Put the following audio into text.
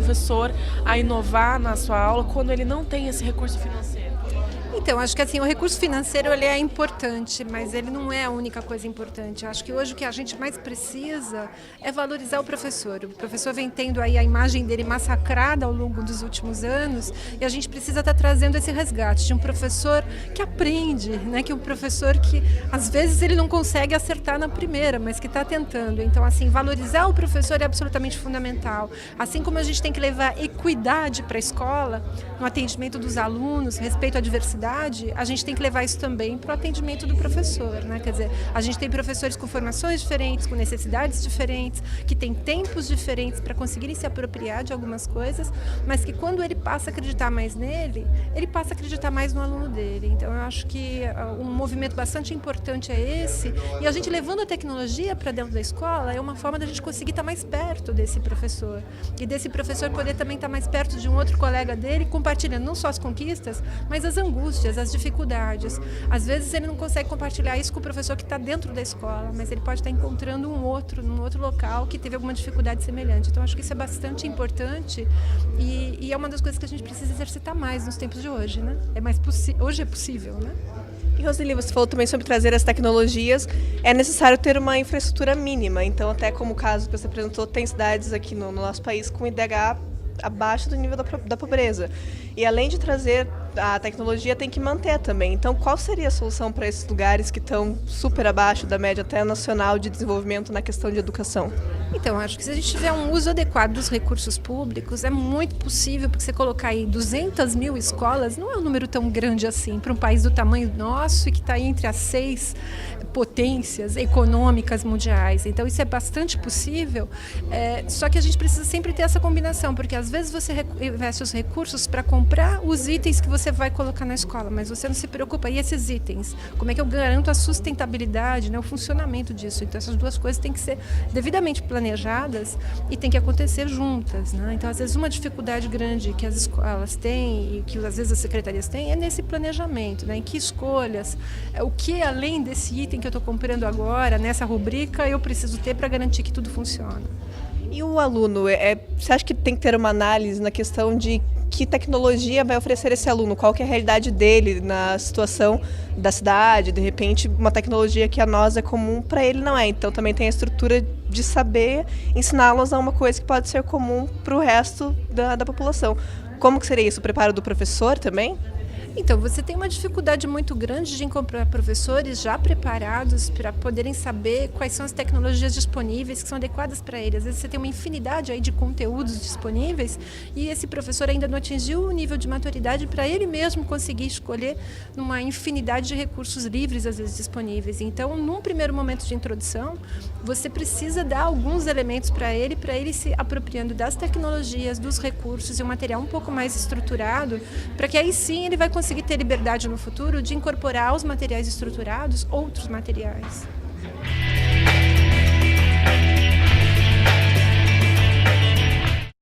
professor a inovar na sua aula quando ele não tem esse recurso financeiro? Então, acho que assim, o recurso financeiro ele é importante, mas ele não é a única coisa importante. Acho que hoje o que a gente mais precisa é valorizar o professor. O professor vem tendo aí a imagem dele massacrada ao longo dos últimos anos e a gente precisa estar trazendo esse resgate de um professor que aprende, né? Que é um professor que às vezes ele não consegue acertar na primeira, mas que está tentando. Então, assim, valorizar o professor é absolutamente fundamental. Assim como a gente tem que levar equidade para a escola, no atendimento dos alunos, respeito à diversidade, a gente tem que levar isso também para o atendimento do professor, né? Quer dizer, a gente tem professores com formações diferentes, com necessidades diferentes, que têm tempos diferentes para conseguirem se apropriar de algumas coisas, mas que quando ele passa a acreditar mais nele, ele passa a acreditar mais no aluno dele. Então eu acho que um movimento bastante importante é esse, e a gente levando a tecnologia para dentro da escola é uma forma da gente conseguir estar mais perto desse professor, e desse professor poder também estar mais perto de um outro colega dele, compartilhando não só as conquistas, mas as angústias, as dificuldades. Às vezes ele não consegue compartilhar isso com o professor que está dentro da escola, mas ele pode estar encontrando num outro local que teve alguma dificuldade semelhante. Então acho que isso é bastante importante e é uma das coisas que a gente precisa exercitar mais nos tempos de hoje, né? Hoje é possível, né? E Roseli, você falou também sobre trazer as tecnologias. É necessário ter uma infraestrutura mínima. Então, até como o caso que você apresentou, tem cidades aqui no nosso país com IDH abaixo do nível da pobreza. E além de trazer a tecnologia, tem que manter também. Então, qual seria a solução para esses lugares que estão super abaixo da média até nacional de desenvolvimento na questão de educação? Então, acho que se a gente tiver um uso adequado dos recursos públicos, é muito possível, porque você colocar aí 200 mil escolas, não é um número tão grande assim, para um país do tamanho nosso e que está entre as 6 potências econômicas mundiais. Então, isso é bastante possível, só que a gente precisa sempre ter essa combinação, porque às vezes você investe os recursos para comprar os itens que você vai colocar na escola, mas você não se preocupa. E esses itens? Como é que eu garanto a sustentabilidade, né, o funcionamento disso? Então, essas duas coisas têm que ser devidamente planejadas e tem que acontecer juntas, né? Então, às vezes, uma dificuldade grande que as escolas têm e que às vezes as secretarias têm é nesse planejamento, né? Em que escolhas, o que além desse item que eu estou comprando agora, nessa rubrica, eu preciso ter para garantir que tudo funciona. E o aluno, você acha que tem que ter uma análise na questão de que tecnologia vai oferecer esse aluno? Qual que é a realidade dele na situação da cidade? De repente, uma tecnologia que a nós é comum, para ele não é. Então, também tem a estrutura de saber ensiná-los a uma coisa que pode ser comum para o resto da população. Como que seria isso? O preparo do professor também? Então, você tem uma dificuldade muito grande de encontrar professores já preparados para poderem saber quais são as tecnologias disponíveis que são adequadas para eles. Às vezes você tem uma infinidade aí de conteúdos disponíveis e esse professor ainda não atingiu o nível de maturidade para ele mesmo conseguir escolher numa infinidade de recursos livres, às vezes, disponíveis. Então, num primeiro momento de introdução, você precisa dar alguns elementos para ele se apropriando das tecnologias, dos recursos e um material um pouco mais estruturado, para que aí sim ele vai conseguir ter liberdade no futuro de incorporar aos materiais estruturados outros materiais.